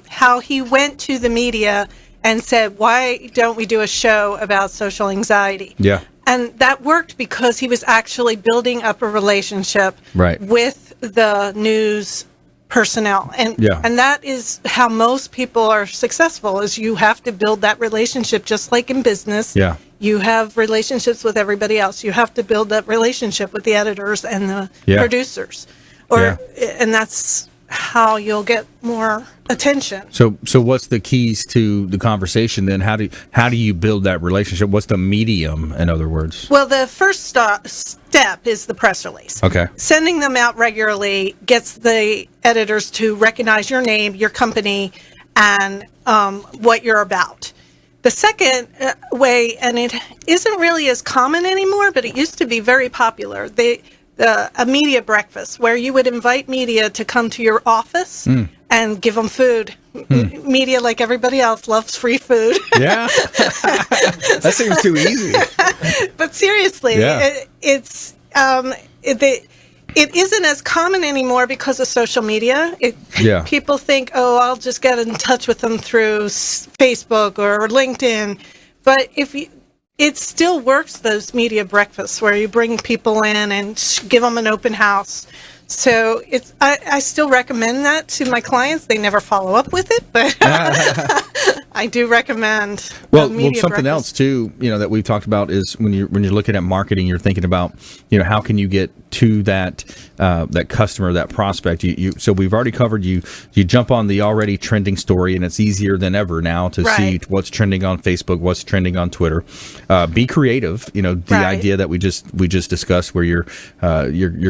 how he went to the media and said, why don't we do a show about social anxiety? Yeah. And that worked because he was actually building up a relationship with the news personnel. And that is how most people are successful, is you have to build that relationship just like in business. Yeah. You have relationships with everybody else. You have to build that relationship with the editors and the producers. And that's how you'll get more attention. So what's the keys to the conversation then? How do you build that relationship? What's the medium, in other words? Well, the first step is the press release. Okay. Sending them out regularly gets the editors to recognize your name, your company, and what you're about. The second way, and it isn't really as common anymore, but it used to be very popular, a media breakfast where you would invite media to come to your office and give them food. Media, like everybody else, loves free food. Yeah. That seems too easy. But seriously, it isn't as common anymore because of social media. People think, I'll just get in touch with them through Facebook or LinkedIn. But it still works, those media breakfasts where you bring people in and give them an open house. So I still recommend that to my clients. They never follow up with it, but I do recommend. Well, something else too, that we've talked about is when you're looking at marketing, you're thinking about, how can you get to that customer, that prospect. So we've already covered you jump on the already trending story, and it's easier than ever now to see what's trending on Facebook, what's trending on Twitter. Be creative. The idea that we just discussed, where you're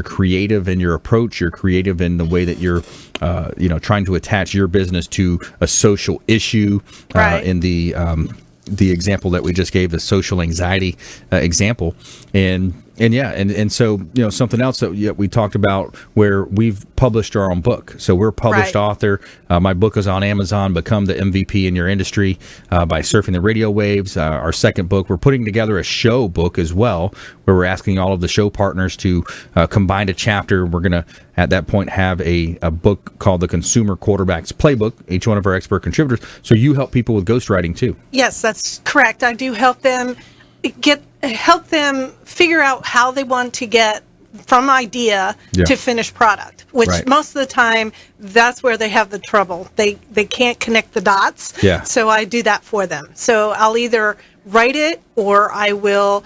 creative in your approach, you're creative in the way that you're trying to attach your business to a social issue. In the example that we just gave, the social anxiety example, and so something else that we talked about, where we've published our own book. So we're a published author. My book is on Amazon, Become the MVP in Your Industry by Surfing the Radio Waves. Our second book, we're putting together a show book as well, where we're asking all of the show partners to combine a chapter. We're going to, at that point, have a book called The Consumer Quarterback's Playbook, each one of our expert contributors. So you help people with ghostwriting too. Yes, that's correct. I do help them figure out how they want to get from idea to finished product, which most of the time that's where they have the trouble. They can't connect the dots. So I do that for them. So I'll either write it or I will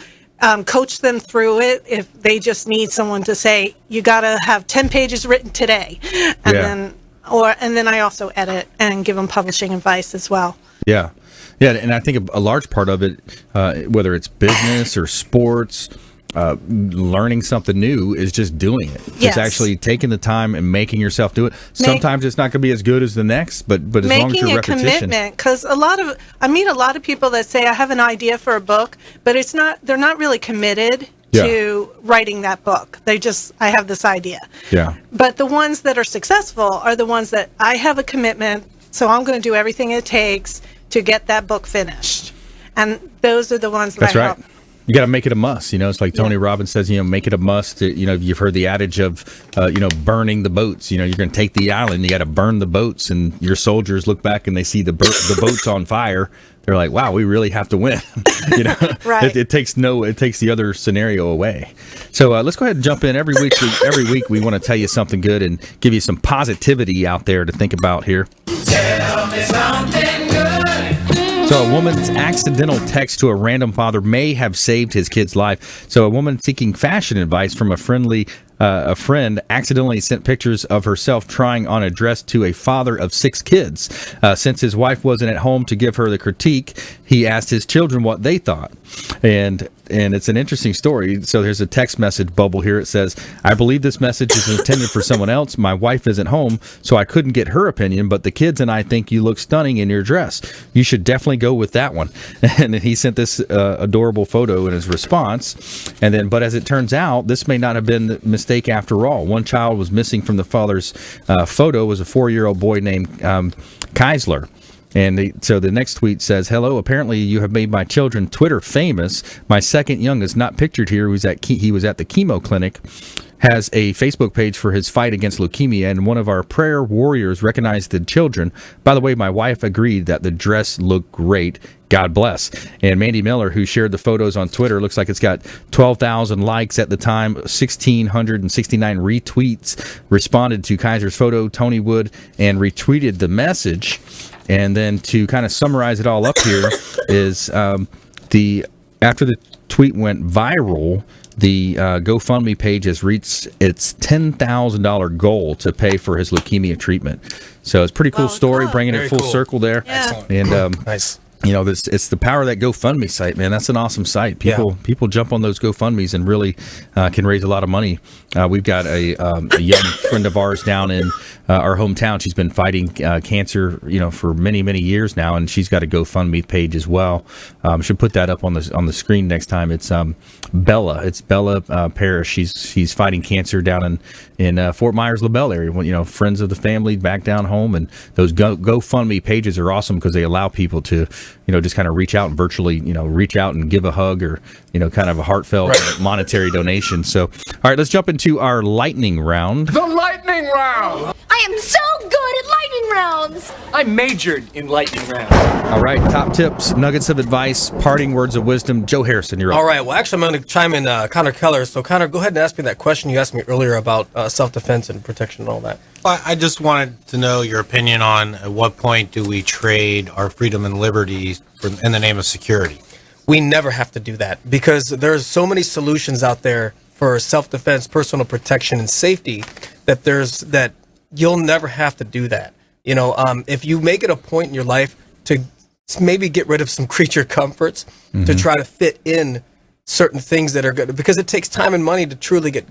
coach them through it if they just need someone to say, you got to have 10 pages written today. And then I also edit and give them publishing advice as well. Yeah, Yeah, and I think a large part of it, whether it's business or sports, learning something new, is just doing it. Yes. It's actually taking the time and making yourself do it. Sometimes it's not going to be as good as the next, but as long as you're repetition. Making a commitment, because I meet a lot of people that say I have an idea for a book, but they're not really committed to writing that book. I have this idea. Yeah. But the ones that are successful are the ones that I have a commitment, so I'm going to do everything it takes to get that book finished. And those are the ones that I help. You got to make it a must. It's like Tony Robbins says, make it a must. You've heard the adage of, burning the boats. You're going to take the island, you got to burn the boats, and your soldiers look back and they see the boats on fire. They're like, wow, we really have to win. Right. It takes the other scenario away. So let's go ahead and jump in. Every week we want to tell you something good and give you some positivity out there to think about here. Tell me something good. So a woman's accidental text to a random father may have saved his kid's life. So a woman seeking fashion advice from a friend accidentally sent pictures of herself trying on a dress to a father of 6 kids. Since his wife wasn't at home to give her the critique, he asked his children what they thought. And it's an interesting story. So there's a text message bubble here. It says, I believe this message is intended for someone else. My wife isn't home, so I couldn't get her opinion, but the kids and I think you look stunning in your dress. You should definitely go with that one. And he sent this adorable photo in his response. And then, but as it turns out, this may not have been the mistake after all. One child was missing from the father's photo was a 4-year-old boy named Keisler. And so the next tweet says, hello, apparently you have made my children Twitter famous. My second youngest, not pictured here, he was at the chemo clinic, has a Facebook page for his fight against leukemia, and one of our prayer warriors recognized the children. By the way, my wife agreed that the dress looked great. God bless. And Mandy Miller, who shared the photos on Twitter, looks like it's got 12,000 likes at the time, 1,669 retweets, responded to Kaiser's photo, Tony Wood, and retweeted the message. And then to kind of summarize it all up here is after the tweet went viral, the GoFundMe page has reached its $10,000 goal to pay for his leukemia treatment. So it's a pretty cool story, bringing it full circle there. Yeah. And nice. It's the power of that GoFundMe site, man. That's an awesome site. People jump on those GoFundMes and really can raise a lot of money. We've got a young friend of ours down in our hometown. She's been fighting cancer, for many, many years now, and she's got a GoFundMe page as well. Should put that up on the screen next time. It's Bella. It's Bella Parrish. She's fighting cancer down in Fort Myers, LaBelle area. Friends of the family back down home, and those GoFundMe pages are awesome because they allow people to just kind of reach out and virtually, reach out and give a hug or, kind of a heartfelt monetary donation. So, all right, let's jump into our lightning round. The lightning round! I am so good at lightning rounds! I majored in lightning rounds. All right, top tips, nuggets of advice, parting words of wisdom. Joe Harrison, you're up. All right, well, actually, I'm going to chime in Connor Keller. So, Connor, go ahead and ask me that question you asked me earlier about self-defense and protection and all that. I just wanted to know your opinion on at what point do we trade our freedom and liberty in the name of security? We never have to do that because there's so many solutions out there for self-defense, personal protection, and safety that you'll never have to do that. If you make it a point in your life to maybe get rid of some creature comforts to try to fit in certain things that are good, because it takes time and money to truly get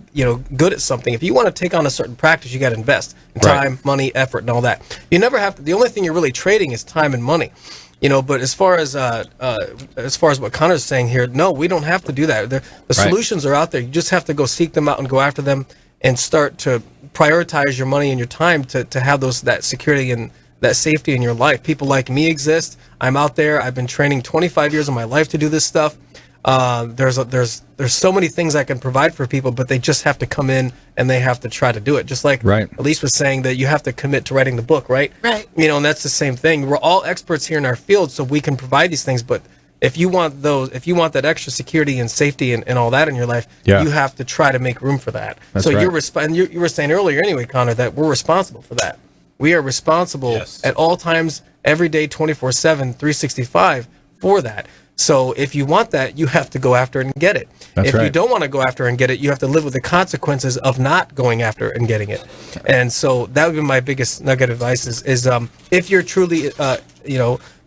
good at something. If you want to take on a certain practice, you got to invest in time, money, effort, and all that. You never have to. The only thing you're really trading is time and money. But as far as what Connor's saying here, no, we don't have to do that. The solutions are out there. You just have to go seek them out and go after them and start to prioritize your money and your time to have that security and that safety in your life. People like me exist. I'm out there. I've been training 25 years of my life to do this stuff. There's so many things I can provide for people, but they just have to come in and they have to try to do it. Just like Elise was saying that you have to commit to writing the book, right? Right. And that's the same thing. We're all experts here in our field, so we can provide these things. But if you want that extra security and safety and all that in your life, you have to try to make room for that. That's so right. you were saying earlier anyway, Connor, that we're responsible for that. We are responsible at all times, every day, 24/7, 365 for that. So if you want that, you have to go after it and get it. If you don't want to go after and get it, you have to live with the consequences of not going after and getting it. And so that would be my biggest nugget of advice is if you're truly,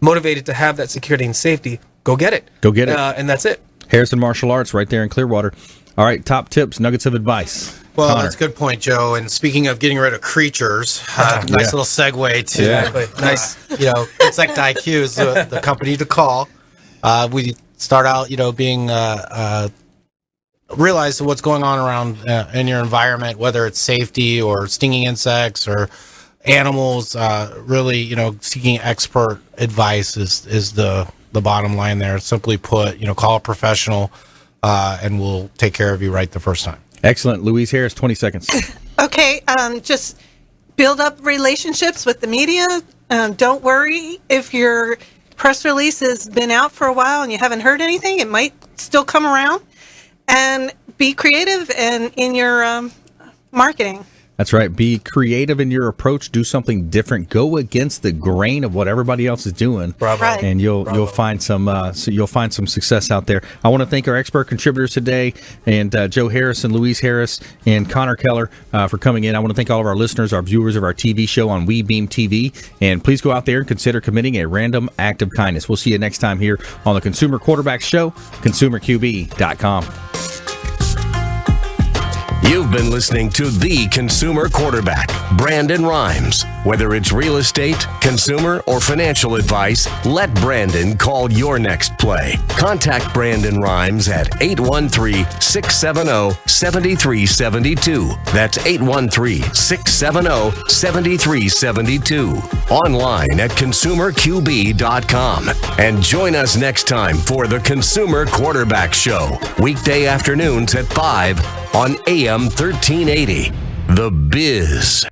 motivated to have that security and safety, go get it. Go get it. And that's it. Harrison Martial Arts right there in Clearwater. All right, top tips, nuggets of advice. Well, Connor. that's a good point, Joe. And speaking of getting rid of creatures, nice little segue to nice. Insect IQ is the company to call. We start out, being realize what's going on around in your environment, whether it's safety or stinging insects or animals. Really, seeking expert advice is the bottom line there. Simply put, call a professional, and we'll take care of you right the first time. Excellent. Louise Harris, 20 seconds. Okay, just build up relationships with the media. Don't worry if your press release has been out for a while and you haven't heard anything. It might still come around. And be creative in your marketing. That's right. Be creative in your approach. Do something different. Go against the grain of what everybody else is doing. Bravo. Right. And you'll find some success out there. I want to thank our expert contributors today, and Joe Harris and Louise Harris and Connor Keller for coming in. I want to thank all of our listeners, our viewers of our TV show on WeBeam TV, and please go out there and consider committing a random act of kindness. We'll see you next time here on the Consumer Quarterback Show, ConsumerQB.com. You've been listening to The Consumer Quarterback, Brandon Rhymes. Whether it's real estate, consumer, or financial advice, let Brandon call your next play. Contact Brandon Rhymes at 813-670-7372. That's 813-670-7372. Online at consumerqb.com. And join us next time for The Consumer Quarterback Show, weekday afternoons at 5 on AM 1380. The Biz.